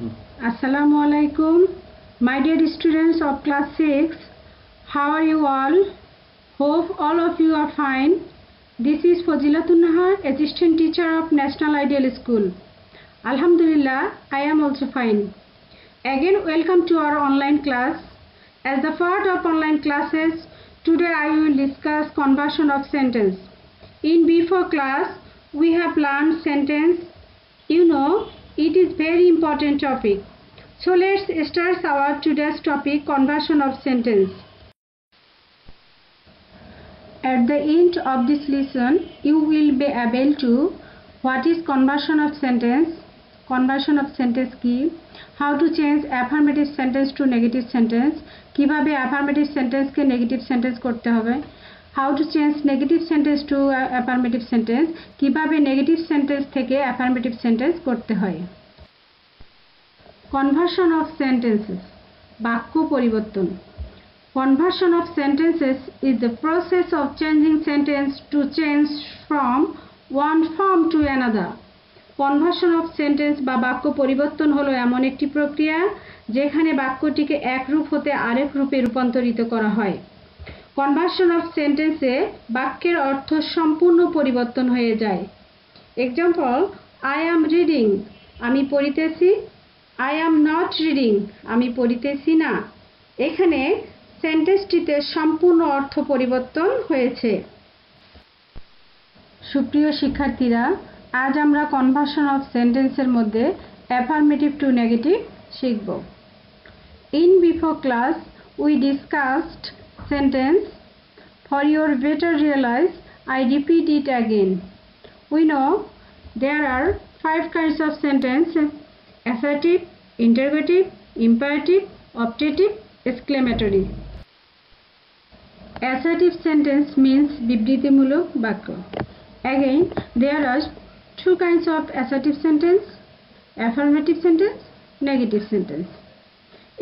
Assalamu alaikum, my dear students of class 6. How are you all? Hope all of you are fine. This is Fazilatun Nahar, assistant teacher of National Ideal School. Alhamdulillah, I am also fine. Again, welcome to our online class. As the part of online classes, today I will discuss conversion of sentence. In before class, we have learned sentence. You know, it is very important topic. So let's start our today's topic, conversion of sentence. At the end of this lesson, you will be able to what is conversion of sentence, conversion of sentence কি, how to change affirmative sentence to negative sentence, কিভাবে affirmative sentence কে negative sentence করতে হবে, how to change negative sentence to affirmative sentence, কিভাবে negative sentence থেকে affirmative sentence করতে হয়। Conversion of sentences, বাক্য পরিবর্তন। Conversion of sentences is the process of changing sentence to change from one form to another. Conversion of sentence বা বাক্য পরিবর্তন হলো এমন একটি প্রক্রিয়া যেখানে বাক্যটিকে এক রূপ হতে আরেক রূপে রূপান্তরিত করা হয়। Conversion of sentence এ বাক্যের অর্থ সম্পূর্ণ পরিবর্তন হয়ে যায়। Example, I am reading, আমি পড়িতেছি। I am not reading, আমি পড়িতেছি না। এখানে সেন্টেন্সটিতে সম্পূর্ণ অর্থ পরিবর্তন হয়েছে। সুপ্রিয় শিক্ষার্থীরা, আজ আমরা কনভার্সন অফ সেন্টেন্সের মধ্যে অ্যাফার্মেটিভ টু নেগেটিভ শিখব। In before class, we discussed sentence. For your better realize, I repeat it again. We know there are 5 kinds of sentence: assertive, interrogative, imperative, optative, exclamatory. Assertive sentence means বিবৃতিমূলক বাক্য। Again, there are 2 kinds of assertive sentence: affirmative sentence, negative sentence.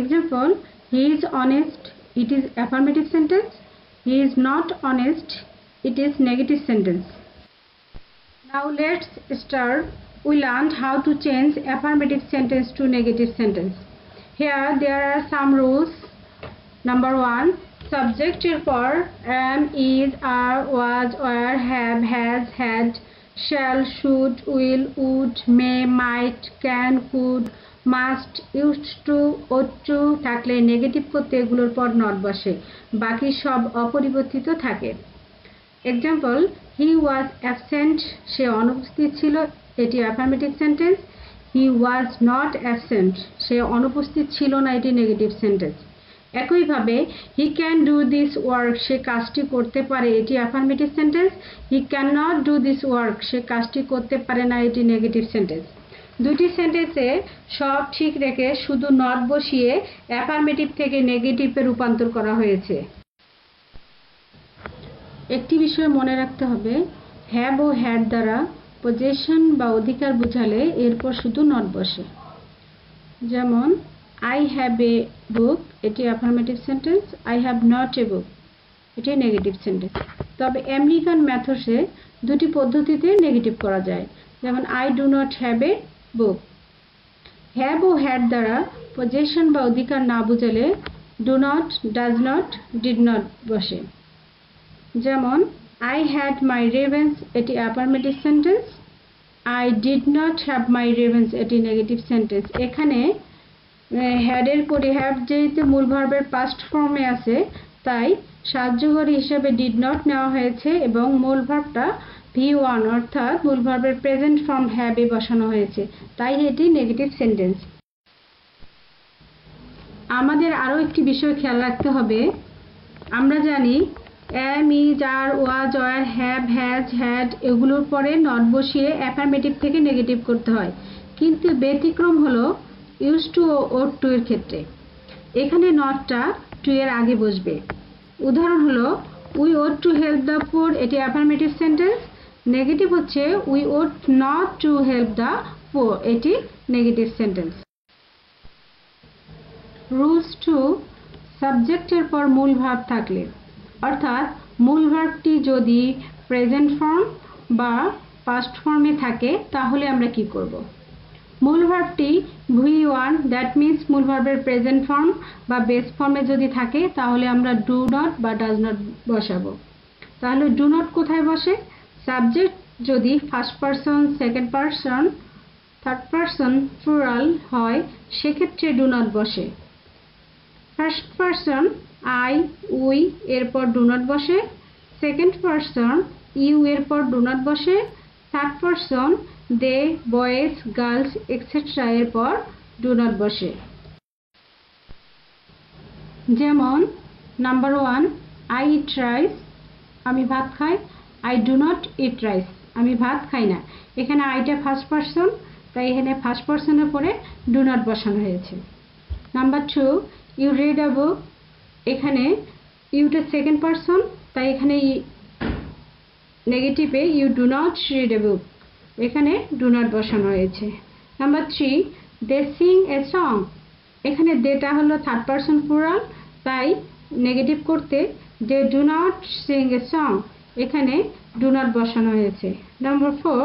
Example, he is honest, it is affirmative sentence. He is not honest, it is negative sentence. Now let's start. We learned how to change affirmative sentence to negative sentence. Here there are some rules. Number 1, subjected for am, is, are, was, were, have, has, had, shall, should, will, would, may, might, can, could, must, used to, ought to থাকলে negative করতে এগুলোর পর not বসে, বাকি সব অপরিবর্তিত থাকে। Example, he was absent, সে অনুপস্থিত ছিল, এটি affirmative sentence. He was not absent, সে অনুপস্থিত ছিল না, এটি নেগেটিভ সেন্টেন্স। একইভাবে he can do this work, সে কাজটি করতে পারে, এটি affirmative sentence. He can not do this work, সে কাজটি করতে পারে না, এটি নেগেটিভ সেন্টেন্স। দুটি সেন্টেন্সে সব ঠিক রেখে শুধু নট বসিয়ে অ্যাফার্মেটিভ থেকে নেগেটিভে রূপান্তর করা হয়েছে। একটি বিষয় মনে রাখতে হবে, হ্যাভ ও হ্যাড দ্বারা পজেশন বা অধিকার বোঝালে এরপর শুধু নট বসে। যেমন I have a book, এটি affirmative sentence. I have not a book, এটি নেগেটিভ সেন্টেন্স। তবে আমেরিকান মেথডে দুটি পদ্ধতিতে নেগেটিভ করা যায়। যেমন I do not have a book। Have ও হ্যাড দ্বারা পজেশন বা অধিকার না বোঝালে do not, does not, did not বসে। যেমন I had my ravens, এটি affirmative sentence. I did not have my ravens, এটি নেগেটিভ সেন্টেন্স। এখানে হ্যাডের পরে হ্যাভ যেহেতু মূল ভার্বের পাস্ট ফর্মে আছে, তাই সাহায্যকারী হিসেবে ডিড নট নেওয়া হয়েছে এবং মূল ভার্বটা V1 অর্থাৎ মূল ভার্বের প্রেজেন্ট ফর্ম হ্যাভে বসানো হয়েছে, তাই এটি নেগেটিভ সেন্টেন্স। আমাদের আরও একটি বিষয় খেয়াল রাখতে হবে। আমরা জানি am, is, are, was, were, have, has, had এগুলোর পরে নট বসিয়ে অ্যাফার্মেটিভ থেকে নেগেটিভ করতে হয়, কিন্তু ব্যতিক্রম হলো ইউজ টু ও ওট টু এর ক্ষেত্রে। এখানে নটটা টু এর আগে বসবে। উদাহরণ হলো we ought to help the poor, এটি অ্যাফার্মেটিভ সেন্টেন্স। নেগেটিভ হচ্ছে we ought not to help the poor, এটি নেগেটিভ সেন্টেন্স। রুলস 2, সাবজেক্টের পর মূল ভার্ব থাকলে, অর্থাৎ মূল ভার্বটি যদি প্রেজেন্ট ফর্ম বা পাস্ট ফর্মে থাকে তাহলে আমরা কি করব। মূল ভার্বটি V1 দ্যাট মিন্স মূল ভার্বের প্রেজেন্ট ফর্ম বা বেস ফর্মে যদি থাকে তাহলে আমরা ডু নট বা ডাজ নট বসাবো। তাহলে ডু নট কোথায় বসে? সাবজেক্ট যদি first person, second person, third person plural হয় সেক্ষেত্রে ডু নট বসে। ফার্স্ট পারসন আই, উই এরপর ডু নট বসে। সেকেন্ড পারসন ইউ এরপর ডু নট বসে। থার্ড পারসন দে, বয়েজ, গার্লস এক্সেট্রা এরপর ডু নট বসে। যেমন নাম্বার 1, আই ইট রাইস, আমি ভাত খাই। I do not eat rice, আমি ভাত খাই না। এখানে আইটা ফার্স্ট পারসন, তাই এখানে ফার্স্ট পারসনের পরে ডু নট বসানো হয়েছে। Number 2, you read a book, এখানে ইউটা সেকেন্ড পারসন, তাই এখানে নেগেটিভে you do not read a book, এখানে ডু নট বসানো হয়েছে। Number 3, they sing a song, এখানে দেটা হলো থার্ড পারসন প্লুরাল, তাই নেগেটিভ করতে they do not sing a song, এখানে ডু নট বসানো হয়েছে। Number 4,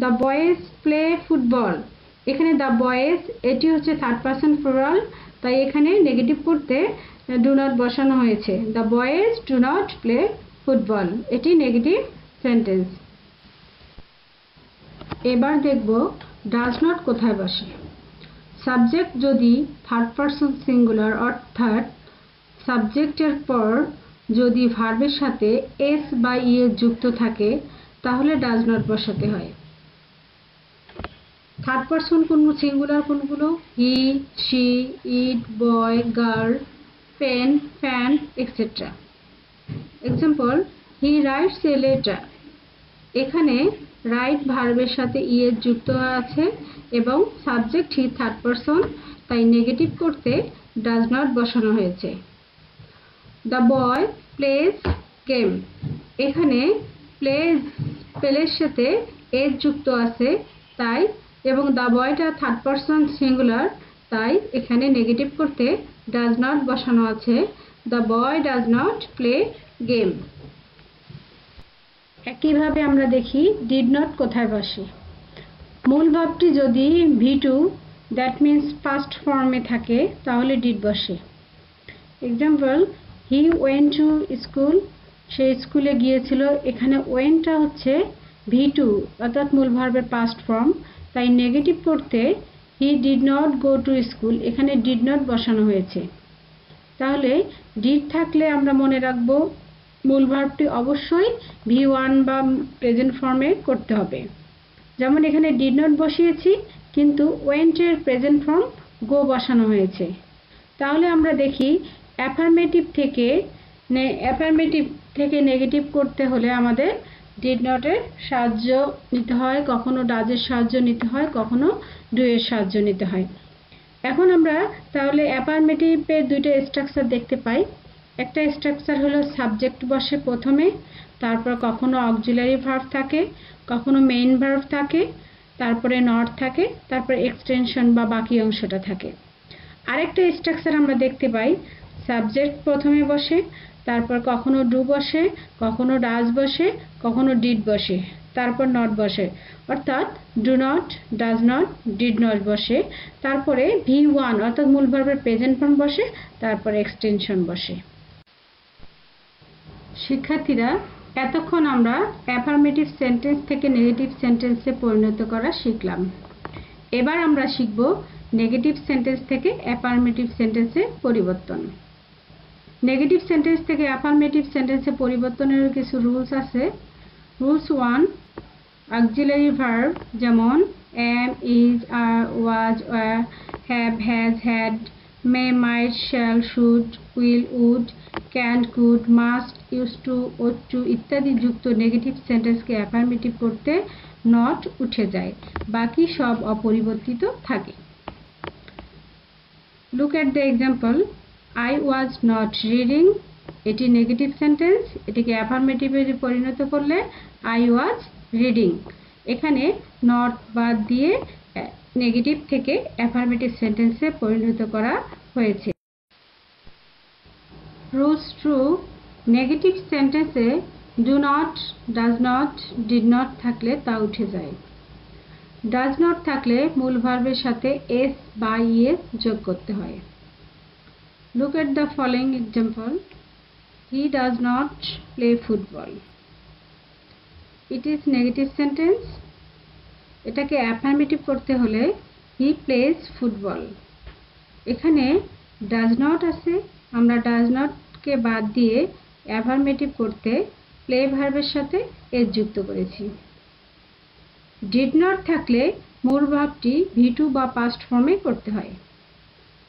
the boys play football, এখানে দ্য বয়েজ এটি হচ্ছে থার্ড পারসন প্লুরাল, তাই এখানে নেগেটিভ করতে ডু নট বসানো হয়েছে। The boys do not play football, এটি নেগেটিভ সেন্টেন্স। এবার দেখব ডাজ নট কোথায় বসে। সাবজেক্ট যদি থার্ড পারসন সিঙ্গুলার অর্থাৎ সাবজেক্টের পর যদি ভার্বের সাথে এস বা ইএস যুক্ত থাকে তাহলে ডাজ নট বসাতে হয়। থার্ড পারসন কোনগুলো, সিঙ্গুলার কোনগুলো? He, she, it, boy, girl, pen, fan etcetera. Example, he writes a letter, এখানে রাইট ভার্বের সাথে ইএস যুক্ত আছে এবং সাবজেক্ট হি থার্ড পারসন, তাই নেগেটিভ করতে ডাজ নট বসানো হয়েছে। দ্য বয় প্লেজ গেম, এখানে প্লের সাথে এস যুক্ত আছে তাই, এবং দ্য বয়টা থার্ড পারসন সিঙ্গুলার, তাই এখানে নেগেটিভ করতে ডাজ নট বসানো আছে। The boy does not play game. একইভাবে আমরা দেখি ডিড নট কোথায় বসে। মূল ভার্বটি যদি V2 দ্যাট মিন্স পাস্ট ফর্মে থাকে তাহলে ডিড বসে। Example, he went to school, সে স্কুলে গিয়েছিল, এখানে ওয়েন্টটা হচ্ছে V2 অর্থাৎ মূল ভার্বের পাস্ট ফর্ম, তাই নেগেটিভ করতে হি did not go to school, এখানে ডিড নট বসানো হয়েছে। তাহলে ডিড থাকলে আমরা মনে রাখবো মূল ভার্বটি অবশ্যই V1 বা প্রেজেন্ট ফর্মে করতে হবে। যেমন এখানে ডিড নট বসিয়েছি কিন্তু ওয়েন্টের প্রেজেন্ট ফর্ম গো বসানো হয়েছে। তাহলে আমরা দেখি অ্যাফার্মেটিভ থেকে নেগেটিভ করতে হলে আমাদের ডিড নটের সাহায্য নিতে হয়, কখনো ডাজের সাহায্য নিতে হয়, কখনো ডু এর সাহায্য নিতে হয়। এখন আমরা তাহলে অ্যাফার্মেটিভের দুইটা স্ট্রাকচার দেখতে পাই। একটা স্ট্রাকচার হলো সাবজেক্ট বসে প্রথমে, তারপর কখনো অক্সিলারি ভার্ব থাকে, কখনো মেইন ভার্ব থাকে, তারপরে নট থাকে, তারপরে এক্সটেনশন বা বাকি অংশটা থাকে। আরেকটা স্ট্রাকচার আমরা দেখতে পাই, সাবজেক্ট প্রথমে বসে, তারপর কখনো ডু বসে, কখনো ডাজ বসে, কখনো ডিড বসে, তারপর নট বসে, অর্থাৎ do not, does not, did not বসে, তারপরে V1 অর্থাৎ মূল ভার্বের প্রেজেন্ট ফর্ম বসে, তারপরে এক্সটেনশন বসে। শিক্ষার্থীরা, এতক্ষণ আমরা অ্যাফার্মেটিভ সেন্টেন্স থেকে নেগেটিভ সেন্টেন্সে পরিণত করা শিখলাম। এবার আমরা শিখব নেগেটিভ সেন্টেন্স থেকে অ্যাফার্মেটিভ সেন্টেন্সে পরিবর্তন। নেগেটিভ সেন্টেন্স থেকে অ্যাফার্মেটিভ সেন্টেন্সে পরিবর্তনের কিছু রুলস আছে। রুলস 1, অক্সিলারি ভার্ব যেমন am, is, are, was, were, have, has, had, may, might, shall, should, will, would, can, could, must, used to, ought to ইত্যাদি যুক্ত নেগেটিভ সেন্টেন্সকে অ্যাফার্মেটিভ করতে নট উঠে যায়, বাকি সব অপরিবর্তিত থাকে। Look at the example, I was not reading, এটি নেগেটিভ সেন্টেন্স, এটিকে অ্যাফার্মেটিভে পরিণত করলে I was reading। এখানে নট বাদ দিয়ে নেগেটিভ থেকে অ্যাফার্মেটিভ সেন্টেন্সে পরিণত করা হয়েছে। রুলস 2, নেগেটিভ সেন্টেন্সে do not, does not, did not থাকলে তা উঠে যায়। ডাজ নট থাকলে মূল ভার্বের সাথে এস বা ইএস যোগ করতে হয়। Look at the following example. He does not play football. It is negative sentence. এটাকে অ্যাফার্মেটিভ করতে হলে হি প্লেজ ফুটবল। এখানে ডাজ নট আছে, আমরা ডাজ নটকে বাদ দিয়ে অ্যাফার্মেটিভ করতে প্লে ভার্বের সাথে এস যুক্ত করেছি। ডিড নট থাকলে মূল ভার্বটি V2 বা পাস্ট ফর্মে করতে হয়।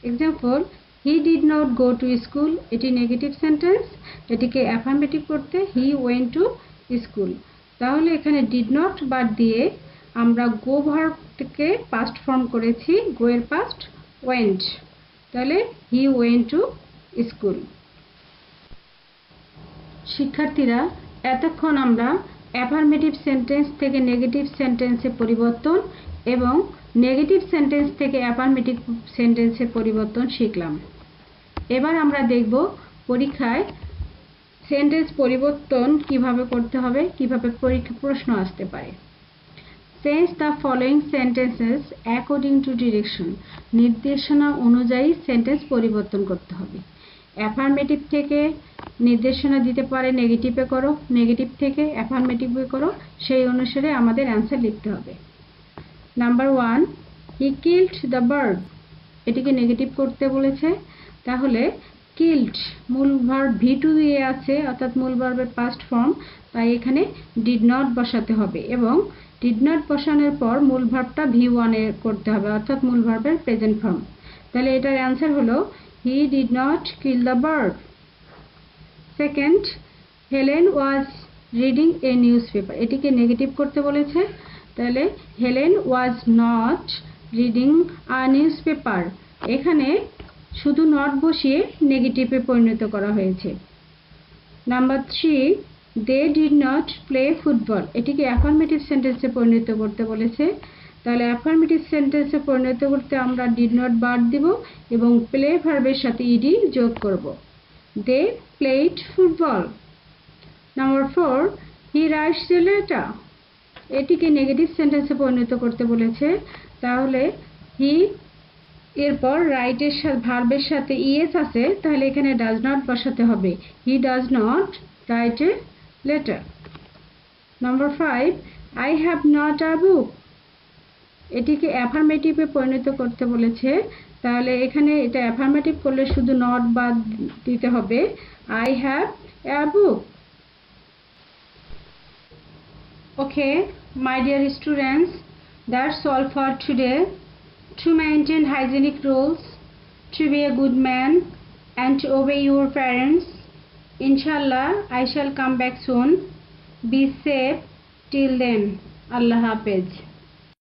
Example, he did not go to school. এটি নেগেটিভ সেন্টেন্স, এটিকে অ্যাফার্মেটিভ করতে হি ওয়েন্ট টু স্কুল। তাহলে এখানে ডিড নট বাদ দিয়ে আমরা গো ভার্বটিকে পাস্ট ফর্ম করেছি, গো এর পাস্ট ওয়েন্ট, তাহলে হি ওয়েন্ট টু স্কুল। শিক্ষার্থীরা, এতক্ষণ আমরা অ্যাফার্মেটিভ সেন্টেন্স থেকে নেগেটিভ সেন্টেন্সে পরিবর্তন এবং নেগেটিভ সেন্টেন্স থেকে অ্যাফার্মেটিভ সেন্টেন্সে পরিবর্তন শিখলাম। এবার আমরা দেখব পরীক্ষায় সেন্টেন্স পরিবর্তন কিভাবে করতে হবে, কিভাবে প্রশ্ন আসতে পারে। Change the following sentences according to direction. নির্দেশনা অনুযায়ী সেন্টেন্স পরিবর্তন করতে হবে। অ্যাফার্মেটিভ থেকে নির্দেশনা দিতে পারে নেগেটিভে করো, নেগেটিভ থেকে অ্যাফার্মেটিভে করো, সেই অনুসারে আমাদের অ্যান্সার লিখতে হবে। Number 1, he killed the bird. এটিকে নেগেটিভ করতে বলেছে, তাহলে কিল্ড মূল ভার্ব V2 দিয়ে আছে, অর্থাৎ মূল ভার্বের পাস্ট ফর্ম, তাই এখানে ডিড নট বসাতে হবে এবং ডিড নট বসানোর পর মূল ভার্বটা V1 এ করতে হবে, অর্থাৎ মূল ভার্বের প্রেজেন্ট ফর্ম। তাহলে এটার অ্যান্সার হলো he did not kill the bird. Second, Helen was reading a news paper. এটিকে নেগেটিভ করতে বলেছে, তাহলে Helen was not reading a news paper. এখানে শুধু নট বসিয়ে নেগেটিভে পরিণত করা হয়েছে। Number 3, they did not play football. এটিকে অ্যাফার্মেটিভ সেন্টেন্সে পরিণত করতে বলেছে, তাহলে অ্যাফার্মেটিভ সেন্টেন্সে পরিণত করতে আমরা ডিড নট বাদ দিব এবং প্লে ভার্বের সাথে ইডি যোগ করব। They played football. Number 4, he writes the letter. এটিকে নেগেটিভ সেন্টেন্সে পরিণত করতে বলেছে, তাহলে হি এরপর রাইটের সাথে ভার্বের সাথে ইএস আছে, তাহলে এখানে ডাজ নট বসাতে হবে। He does not write a letter. Number 5, I have not a book. এটিকে অ্যাফার্মেটিভে পরিণত করতে বলেছে, তাহলে এখানে এটা অ্যাফার্মেটিভ করলে শুধু নট বাদ দিতে হবে, I have a book. Okay, my dear students, that's all for today. To maintain hygienic rules, to be a good man, and to obey your parents. Inshallah, I shall come back soon. Be safe till then. Allah Hafiz.